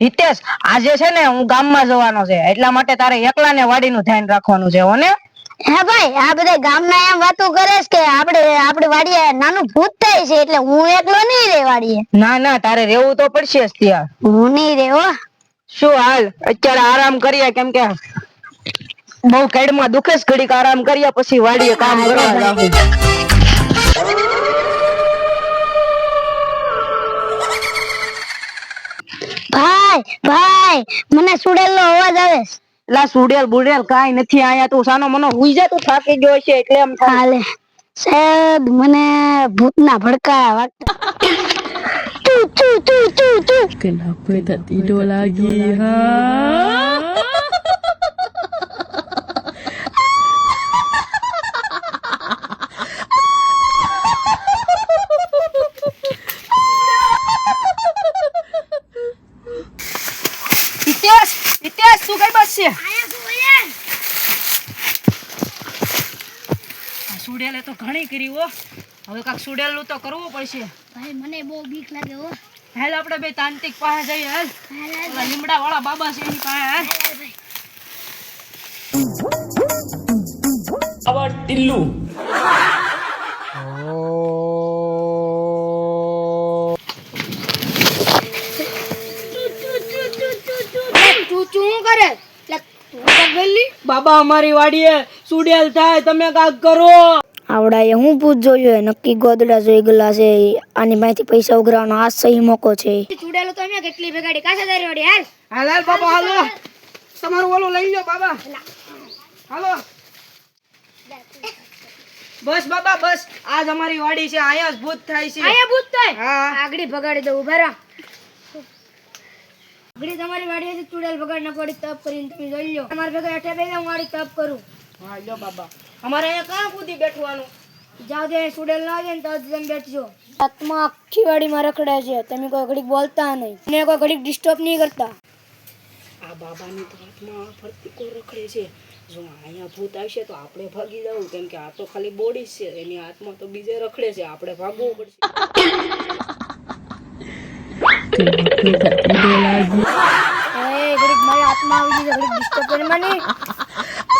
હિતેશ, આજે છે ને હું ગામમાં જવાનો છે, એટલા માટે તારે એકલાને વાડીનું ધ્યાન રાખવાનું છે હો ને? હે ભાઈ, આ બધા ગામના એમ વાતો કરે છે કે આપણે વાડીએ નાનું ભૂત થાય છે, એટલે હું એકલો નહીં રે વાડીએ. ના ના, તારે રહેવું તો પડશે જ ત્યાં. હું નહીં રે હો. શું હાલ અત્યારે આરામ કરીએ, કેમ કે બહુ કેડમાં દુખે છે, ઘડીક આરામ કરીએ પછી વાડીએ કામ કરવા જાવું. ભાઈ ભાઈ, મને સુડેલનો અવાજ આવે છે. લા સુડેલ બુડેલ કાઈ નથી આયા, તું સાનો મનો હુઈ જા, તું થાકી ગયો છે એટલે એમ થાય. હાલે સાહેબ, મને ભૂતના ભડકા વાગતા. તું તું તું તું તું Kenapa tak tidur lagi, ha? Hitesh, Hitesh તું કઈ બસ છે? આ સુડેલે તો ઘણી કરી હો, હવે કાક સુડેલનું તો કરવું પડશે. ભાઈ, મને બહુ બીક લાગે હો. હાલ આપણે બે તાંત્રિક પાસે જઈએ. હાલ ઓલા લીમડા વાળા બાબા છે એની પાસે. હાલ Awak tilu. તું શું કરે? બાબા અમારી વાડીએ સુડેલ થાય, તમે કાક કરો. આવડાએ હું પૂછ જોયું નક્કી ગોદડા જોઈ ગયેલા છે, આની પાસેથી પૈસા ઉઘરાવાનો આ સહી મોકો છે. ચૂડેલો તો અમે કેટલી ભેગાડી કાસાદારી વાડી. હાલ હાલ હાલ બાબા હાલો, તમારું ઓલું લઈ લો બાબા. હાલો બસ બાબા બસ, આજ અમારી વાડી છે, અહીંયા જ ભૂત થાય છે. આયા ભૂત થાય? હા આગળી ભગાડી દઉં. ઉભા રહો. આગળી તમારી વાડી છે, ચૂડેલ ભગાડ ના પડી તપ કરીને તમે જોઈ લો. તમારા ભેગા હેઠે બેસી હું વાડી તપ કરું. હા લો બાબા, અમારે અહીંયા કાં કૂદી બેઠવાનું? જાવ દે, ચૂડેલ ના આવે ને તો તમે બેઠજો. આત્મા આખી વાડીમાં રખડે છે, તમે કોઈ ઘડીક બોલતા નહીં ને કોઈ ઘડીક ડિસ્ટર્બ નહીં કરતા. આ બાબાની તો હાથમાં ફરતી કોર રખડે છે, જો અહીંયા ભૂત આવશે તો આપણે ભાગી જવું, કેમ કે આ તો ખાલી બોડી છે, એની હાથમાં તો બીજે રખડે છે, આપણે ભાગવું પડશે. Kenapa tak tidur lagi? એ ઘડીક મારી આત્મા આવી ગઈ છે, ઘડીક ડિસ્ટર્બ કરી મને.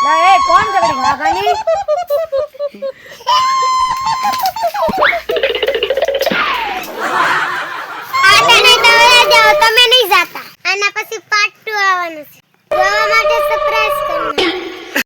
લા એ કોણ છે ઘડીક વાઘાની?